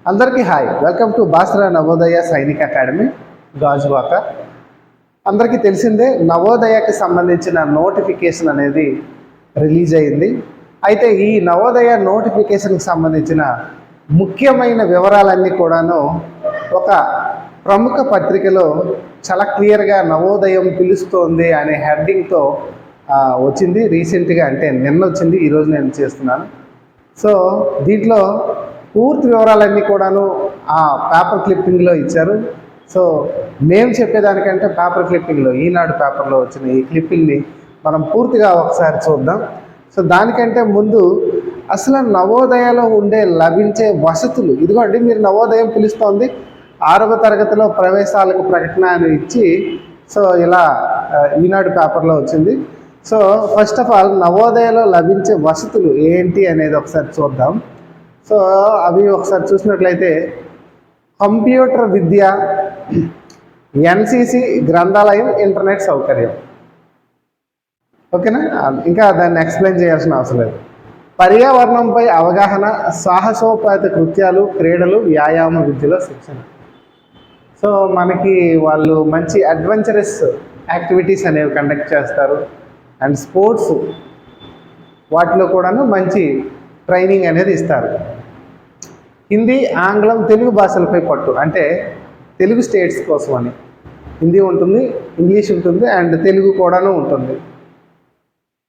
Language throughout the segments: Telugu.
అందరికీ hi, welcome to Basara Navodaya Sainik academy Gajuwaka. అందరికీ తెలిసిందే, నవోదయకి సంబంధించిన నోటిఫికేషన్ అనేది రిలీజ్ అయింది. అయితే ఈ నవోదయ నోటిఫికేషన్కి సంబంధించిన ముఖ్యమైన వివరాలన్నీ కూడాను ఒక ప్రముఖ పత్రికలో చాలా క్లియర్గా నవోదయం పిలుస్తోంది అనే హెడ్డింగ్తో వచ్చింది రీసెంట్గా. అంటే నిన్న వచ్చింది, ఈరోజు నేను చేస్తున్నాను. సో దీంట్లో పూర్తి వివరాలన్నీ కూడాను ఆ పేపర్ క్లిప్పింగ్లో ఇచ్చారు. సో మేము చెప్పేదానికంటే పేపర్ క్లిప్పింగ్లో, ఈనాడు పేపర్లో వచ్చిన ఈ క్లిప్పింగ్ని మనం పూర్తిగా ఒకసారి చూద్దాం. సో దానికంటే ముందు అసలు నవోదయలో లభించే వసతులు ఇదిగోండి. మీరు నవోదయం పిలుస్తోంది, 6వ తరగతిలో ప్రవేశాలకు ప్రకటన అని ఇచ్చి, సో ఇలా ఈనాడు పేపర్లో వచ్చింది. సో ఫస్ట్ ఆఫ్ ఆల్ నవోదయలో లభించే వసతులు ఏంటి అనేది ఒకసారి చూద్దాం. సో అవి ఒకసారి చూసినట్లయితే కంప్యూటర్ విద్య, ఎన్సిసి, గ్రంథాలయం, ఇంటర్నెట్ సౌకర్యం. ఓకేనా, ఇంకా దాన్ని ఎక్స్ప్లెయిన్ చేయాల్సిన అవసరం లేదు. పర్యావరణంపై అవగాహన, సాహసోపేత కృత్యాలు, క్రీడలు, వ్యాయామ విద్యలో శిక్షణ. సో మనకి వాళ్ళు మంచి అడ్వెంచరస్ యాక్టివిటీస్ అనేవి కండక్ట్ చేస్తారు. అండ్ స్పోర్ట్స్ వాటిలో కూడాను మంచి ట్రైనింగ్ అనేది ఇస్తారు. హిందీ, ఆంగ్లం, తెలుగు భాషలపై పట్టు, అంటే తెలుగు స్టేట్స్ కోసం అని హిందీ ఉంటుంది, ఇంగ్లీష్ ఉంటుంది, అండ్ తెలుగు కూడాను ఉంటుంది.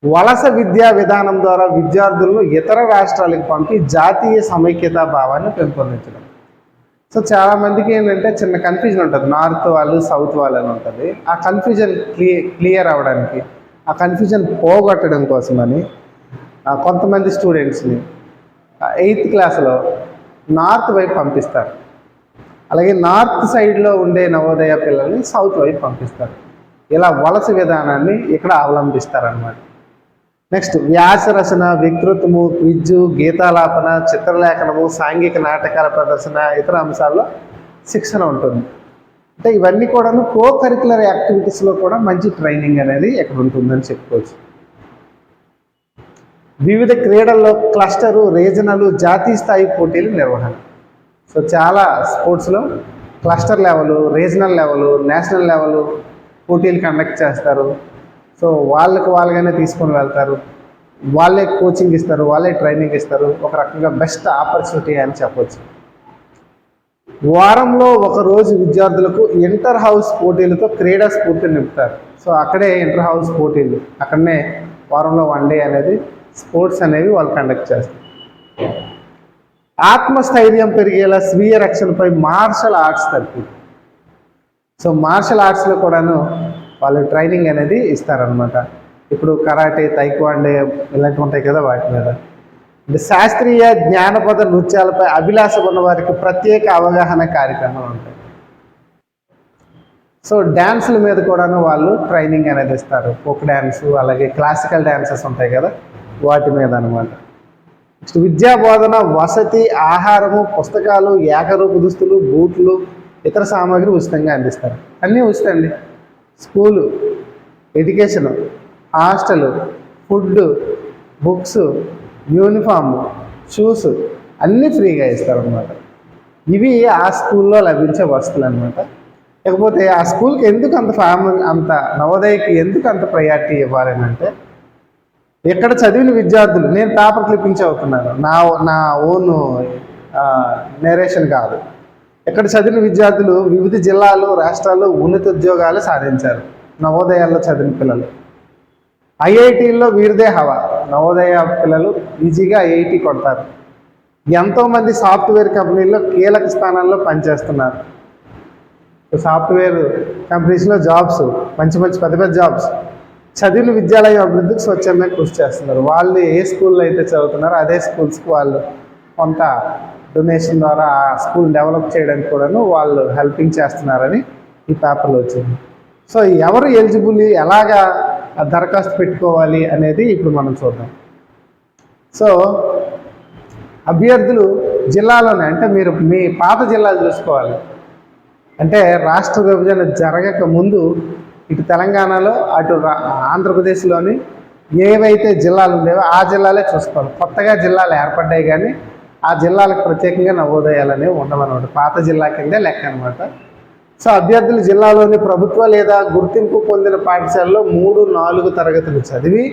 వలస విద్యా విధానం ద్వారా విద్యార్థులను ఇతర రాష్ట్రాలకు పంపి జాతీయ సమైక్యతా భావాన్ని పెంపొందించడం. సో చాలామందికి ఏంటంటే చిన్న కన్ఫ్యూజన్ ఉంటుంది, నార్త్ వాళ్ళు, సౌత్ వాళ్ళు అని ఉంటుంది. ఆ కన్ఫ్యూజన్ క్లియర్ అవ్వడానికి, ఆ కన్ఫ్యూజన్ పోగొట్టడం కోసమని కొంతమంది స్టూడెంట్స్ని 8th క్లాస్లో నార్త్ వైపు పంపిస్తారు. అలాగే నార్త్ సైడ్లో ఉండే నవోదయ పిల్లల్ని సౌత్ వైపు పంపిస్తారు. ఇలా వలస విధానాన్ని ఇక్కడ అవలంబిస్తారన్నమాట. నెక్స్ట్ వ్యాసరచన, వక్తృత్వము, క్విజ్, గీతాలాపన, చిత్రలేఖనము, సాంఘిక నాటకాల ప్రదర్శన, ఇతర అంశాల్లో శిక్షణ ఉంటుంది. అంటే ఇవన్నీ కూడాను కో కరిక్యులర్ యాక్టివిటీస్లో కూడా మంచి ట్రైనింగ్ అనేది ఇక్కడ ఉంటుందని చెప్పుకోవచ్చు. వివిధ క్రీడల్లో క్లస్టరు, రీజనల్, జాతీయ స్థాయి పోటీలు నిర్వహణ. సో చాలా స్పోర్ట్స్లో cluster level, regional level, national level పోటీలు కండక్ట్ చేస్తారు. సో వాళ్ళగానే తీసుకొని వెళ్తారు, వాళ్ళే కోచింగ్ ఇస్తారు, వాళ్ళే ట్రైనింగ్ ఇస్తారు. ఒక రకంగా బెస్ట్ ఆపర్చునిటీ అని చెప్పవచ్చు. వారంలో ఒకరోజు విద్యార్థులకు ఇంటర్ హౌస్ పోటీలతో క్రీడా స్ఫూర్తిని నింపుతారు. సో అక్కడే ఇంటర్ హౌస్ పోటీలు, అక్కడనే వారంలో 1 డే అనేది స్పోర్ట్స్ అనేవి వాళ్ళు కండక్ట్ చేస్తారు. ఆత్మస్థైర్యం పెరిగేలా స్వీయ రక్షణపై మార్షల్ ఆర్ట్స్ తరఫు. సో మార్షల్ ఆర్ట్స్లో కూడాను వాళ్ళు ట్రైనింగ్ అనేది ఇస్తారనమాట. ఇప్పుడు కరాటే, తైక్వాండో ఇలాంటివి ఉంటాయి కదా, వాటి మీద. శాస్త్రీయ, జ్ఞానపద నృత్యాలపై అభిలాష ఉన్న వారికి ప్రత్యేక అవగాహన కార్యక్రమాలు ఉంటాయి. సో డ్యాన్సుల మీద కూడాను వాళ్ళు ట్రైనింగ్ అనేది ఇస్తారు. ఫోక్ డ్యాన్సు, అలాగే క్లాసికల్ డ్యాన్సెస్ ఉంటాయి కదా, వాటి మీద అనమాట. నెక్స్ట్ విద్యా బోధన, వసతి, ఆహారము, పుస్తకాలు, ఏకరూప దుస్తులు, బూట్లు, ఇతర సామాగ్రి ఉచితంగా అందిస్తారు. అన్నీ ఉచితండి. School, education, hostel, food, books, uniform, shoes అన్నీ ఫ్రీగా ఇస్తారనమాట. ఇవి ఆ స్కూల్లో లభించే వసతులు అనమాట. లేకపోతే ఆ స్కూల్కి ఎందుకు అంత నవోదయకి ఎందుకు అంత ప్రయారిటీ ఇవ్వాలని అంటే, ఇక్కడ చదివిన విద్యార్థులు, నేను పేపర్ క్లిప్పింగ్ చదువుతున్నాను, నా ఓన్ నేరేషన్ కాదు. ఇక్కడ చదివిన విద్యార్థులు వివిధ జిల్లాలు, రాష్ట్రాల్లో ఉన్నత ఉద్యోగాలు సాధించారు నవోదయాల్లో చదివిన పిల్లలు. ఐఐటీల్లో వీరిదే హవా. నవోదయ పిల్లలు ఈజీగా ఐఐటీ కొడతారు. ఎంతోమంది సాఫ్ట్వేర్ కంపెనీల్లో కీలక స్థానాల్లో పనిచేస్తున్నారు. సాఫ్ట్వేర్ కంపెనీస్లో జాబ్స్, మంచి పెద్ద జాబ్స్. చదివిన విద్యాలయం అభివృద్ధికి స్వచ్ఛందంగా కృషి చేస్తున్నారు. వాళ్ళు ఏ స్కూల్లో అయితే చదువుతున్నారో అదే స్కూల్స్కి వాళ్ళు కొంత డొనేషన్ ద్వారా ఆ స్కూల్ డెవలప్ చేయడానికి కూడాను వాళ్ళు హెల్పింగ్ చేస్తున్నారని ఈ పేపర్లో వచ్చింది. సో ఎవరు ఎలిజిబుల్, ఎలాగా దరఖాస్తు పెట్టుకోవాలి అనేది ఇప్పుడు మనం చూద్దాం. సో అభ్యర్థులు జిల్లాలోనే, అంటే మీరు మీ పాత జిల్లాలు చూసుకోవాలి. అంటే రాష్ట్ర విభజన జరగక ముందు ఇటు తెలంగాణలో, అటు ఆంధ్రప్రదేశ్లోని ఏవైతే జిల్లాలు ఉండేవో ఆ జిల్లాలే చూసుకోవాలి. కొత్తగా జిల్లాలు ఏర్పడ్డాయి, కానీ ఆ జిల్లాలకు ప్రత్యేకంగా నవోదయాలు అనేవి ఉండవన్నమాట. పాత జిల్లా కిందే లెక్క అనమాట. సో అభ్యర్థులు జిల్లాలోని ప్రభుత్వ లేదా గుర్తింపు పొందిన పాఠశాలలో 3-4 తరగతులు చదివి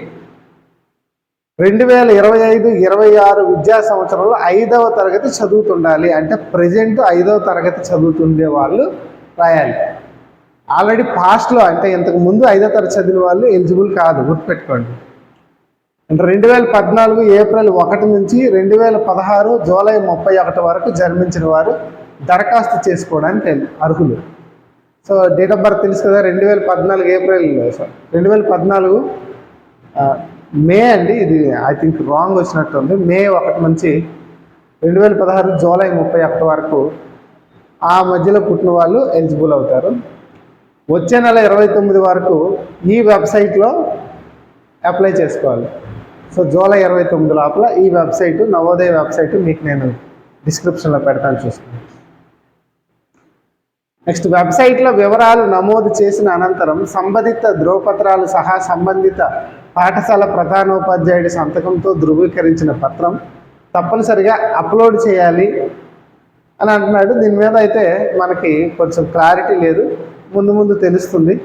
2025-26 విద్యా సంవత్సరంలో 5వ తరగతి చదువుతుండాలి. అంటే ప్రజెంట్ 5వ తరగతి చదువుతుండే వాళ్ళు రాయాలి. ఆల్రెడీ పాస్ట్లో అంటే ఇంతకు ముందు 5వ తరగతి చదివిన వాళ్ళు ఎలిజిబుల్ కాదు, గుర్తుపెట్టుకోండి. అంటే 2014 ఏప్రిల్ 1 నుంచి 2016 జూలై 31 వరకు జన్మించిన వారు దరఖాస్తు చేసుకోవడానికి అర్హులు. సో డేట్ ఆఫ్ బర్త్ తెలుసు కదా, 2014 ఏప్రిల్ 2014 మే అండి. ఇది ఐ థింక్ రాంగ్ వచ్చినట్టుంది. మే 1 నుంచి 2016 జూలై 31 వరకు ఆ మధ్యలో పుట్టిన వాళ్ళు ఎలిజిబుల్ అవుతారు. వచ్చే నెల 29 వరకు ఈ వెబ్సైట్లో అప్లై చేసుకోవాలి. సో జూలై 29 లోపల ఈ వెబ్సైటు, నవోదయ వెబ్సైట్ మీకు నేను డిస్క్రిప్షన్లో పెడతాను, చూసుకోండి. నెక్స్ట్, వెబ్సైట్లో వివరాలు నమోదు చేసిన అనంతరం సంబంధిత ధ్రువపత్రాలు సహా సంబంధిత పాఠశాల ప్రధానోపాధ్యాయుడి సంతకంతో ధృవీకరించిన పత్రం తప్పనిసరిగా అప్లోడ్ చేయాలి అని అంటున్నాడు. దీని మీద అయితే మనకి కొంచెం క్లారిటీ లేదు, ముందు ముందు తెలుస్తుంది.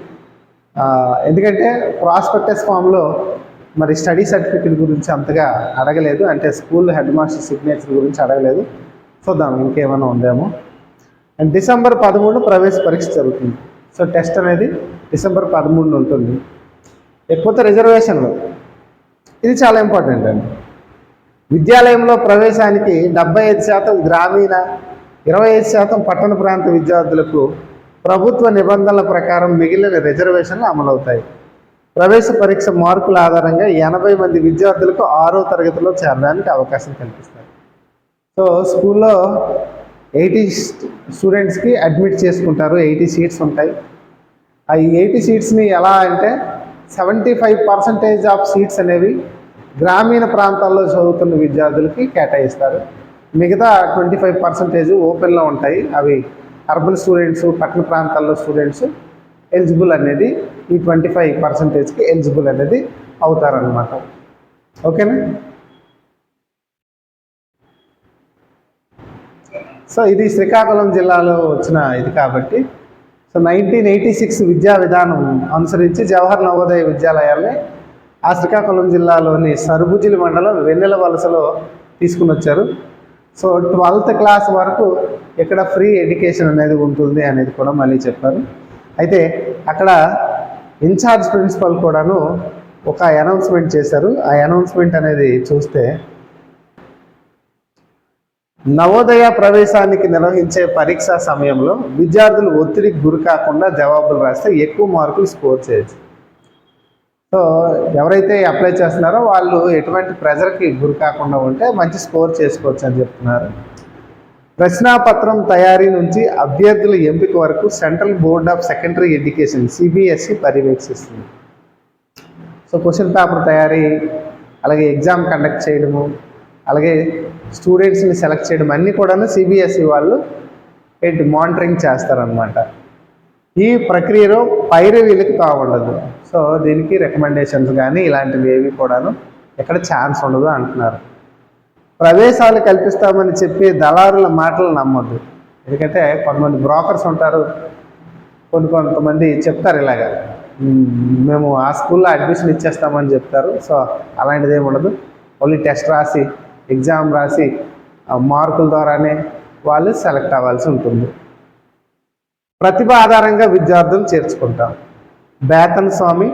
ఎందుకంటే ప్రాస్పెక్టస్ ఫామ్లో మరి స్టడీ సర్టిఫికేట్ గురించి అంతగా అడగలేదు, అంటే స్కూల్ హెడ్ మాస్టర్ సిగ్నేచర్ గురించి అడగలేదు. చూద్దాం ఇంకేమైనా ఉందేమో. అండ్ డిసెంబర్ 13 ప్రవేశ పరీక్ష జరుగుతుంది. సో టెస్ట్ అనేది డిసెంబర్ 13 ఉంటుంది. లేకపోతే రిజర్వేషన్లు, ఇది చాలా ఇంపార్టెంట్ అండి. విద్యాలయంలో ప్రవేశానికి 75% గ్రామీణ, 25% పట్టణ ప్రాంత విద్యార్థులకు ప్రభుత్వ నిబంధనల ప్రకారం మిగిలిన రిజర్వేషన్లు అమలవుతాయి. ప్రవేశ పరీక్ష మార్కుల ఆధారంగా 80 మంది విద్యార్థులకు 6వ తరగతిలో చేరడానికి అవకాశం కల్పిస్తారు. సో స్కూల్లో 80 స్టూడెంట్స్కి అడ్మిట్ చేసుకుంటారు, 80 సీట్స్ ఉంటాయి. ఆ 80 సీట్స్ని ఎలా అంటే 75% ఆఫ్ సీట్స్ అనేవి గ్రామీణ ప్రాంతాల్లో చదువుతున్న విద్యార్థులకి కేటాయిస్తారు. మిగతా 25% ఓపెన్లో ఉంటాయి. అవి అర్బన్ స్టూడెంట్స్, పట్టణ ప్రాంతాల్లో స్టూడెంట్స్ ఎలిజిబుల్ అనేది ఈ 25%కి ఎలిజిబుల్ అనేది అవుతారనమాట. ఓకేనా? సో ఇది శ్రీకాకుళం జిల్లాలో వచ్చిన ఇది కాబట్టి, సో 1986 విద్యా విధానం అనుసరించి జవహర్ నవోదయ విద్యాలయాల్ని ఆ శ్రీకాకుళం జిల్లాలోని సరుబుజిలి మండలం వెన్నెల వలసలో తీసుకుని వచ్చారు. సో 12th క్లాస్ వరకు ఇక్కడ ఫ్రీ ఎడ్యుకేషన్ అనేది ఉంటుంది అనేది కూడా మళ్ళీ చెప్పారు. అయితే అక్కడ ఇన్ఛార్జ్ ప్రిన్సిపల్ కూడాను ఒక అనౌన్స్మెంట్ చేశారు. ఆ అనౌన్స్మెంట్ అనేది చూస్తే, నవోదయ ప్రవేశానికి నిర్వహించే పరీక్షా సమయంలో విద్యార్థులు ఒత్తిడికి గురి కాకుండా జవాబులు రాస్తే ఎక్కువ మార్కులు స్కోర్ చేయొచ్చు. సో ఎవరైతే అప్లై చేస్తున్నారో వాళ్ళు ఎటువంటి ప్రెజర్కి గురి కాకుండా ఉంటే మంచి స్కోర్ చేసుకోవచ్చు అని చెప్తున్నారు. ప్రశ్నాపత్రం తయారీ నుంచి అభ్యర్థుల ఎంపిక వరకు central board of secondary education CBSE పర్యవేక్షిస్తుంది. సో క్వశ్చన్ పేపర్ తయారీ, అలాగే ఎగ్జామ్ కండక్ట్ చేయడము, అలాగే స్టూడెంట్స్ని సెలెక్ట్ చేయడం అన్నీ కూడాను CBSE వాళ్ళు మానిటరింగ్ చేస్తారనమాట. ఈ ప్రక్రియలో పైరవీలకు తావుండదు. సో దీనికి రికమెండేషన్స్ కానీ ఇలాంటివి ఏవి కూడాను ఎక్కడ ఛాన్స్ ఉండదు అంటున్నారు. ప్రవేశాలు కల్పిస్తామని చెప్పి దళారుల మాటలు నమ్మొద్దు. ఎందుకంటే కొంతమంది బ్రోకర్స్ ఉంటారు, కొంతమంది చెప్తారు ఇలాగా, మేము ఆ స్కూల్లో అడ్మిషన్ ఇచ్చేస్తామని చెప్తారు. సో అలాంటిది ఏమి ఉండదు. ఓన్లీ టెస్ట్ రాసి, ఎగ్జామ్ రాసి మార్కుల ద్వారానే వాళ్ళు సెలెక్ట్ అవ్వాల్సి ఉంటుంది. ప్రతిభ ఆధారంగా విద్యార్థులు చేర్చుకుంటాం. బేతన్ స్వామి,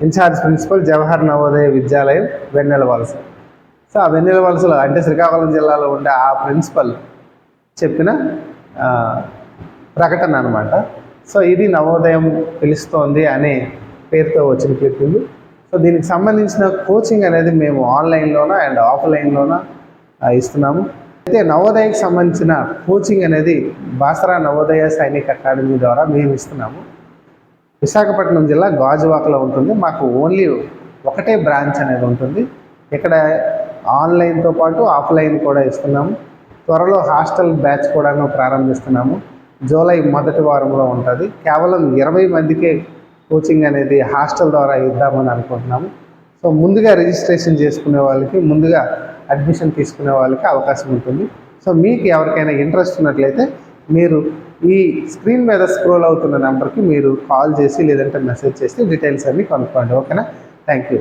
ఇన్ఛార్జ్ ప్రిన్సిపల్, జవహర్ నవోదయ విద్యాలయం, వెన్నెల వలస. సో ఆ వెన్నెల వలసలో అంటే శ్రీకాకుళం జిల్లాలో ఉండే ఆ ప్రిన్సిపల్ చెప్పిన ప్రకటన అనమాట. సో ఇది నవోదయం పిలుస్తోంది అనే పేరుతో వచ్చిన క్లిప్పింగ్. సో దీనికి సంబంధించిన కోచింగ్ అనేది మేము ఆన్లైన్లోన అండ్ ఆఫ్లైన్లోన ఇస్తున్నాము. అయితే నవోదయకి సంబంధించిన కోచింగ్ అనేది బాసరా నవోదయ సైనిక్ అకాడమీ ద్వారా మేము ఇస్తున్నాము. విశాఖపట్నం జిల్లా గాజువాకలో ఉంటుంది. మాకు ఓన్లీ ఒకటే బ్రాంచ్ అనేది ఉంటుంది. ఇక్కడ ఆన్లైన్తో పాటు ఆఫ్లైన్ కూడా ఇస్తున్నాము. త్వరలో హాస్టల్ బ్యాచ్ కూడా ప్రారంభిస్తున్నాము. జూలై మొదటి వారంలో ఉంటుంది. కేవలం 20 మందికే కోచింగ్ అనేది హాస్టల్ ద్వారా ఇద్దామని అనుకుంటున్నాము. సో ముందుగా రిజిస్ట్రేషన్ చేసుకునే వాళ్ళకి ముందుగా అడ్మిషన్ తీసుకునే వాళ్ళకి అవకాశం ఉంటుంది. సో మీకు ఎవరికైనా ఇంట్రెస్ట్ ఉన్నట్లయితే మీరు ఈ స్క్రీన్ మీద స్క్రోల్ అవుతున్న నెంబర్కి మీరు కాల్ చేసి లేదంటే మెసేజ్ చేసి డీటెయిల్స్ అన్నీ కనుక్కోండి. ఓకేనా? Thank you.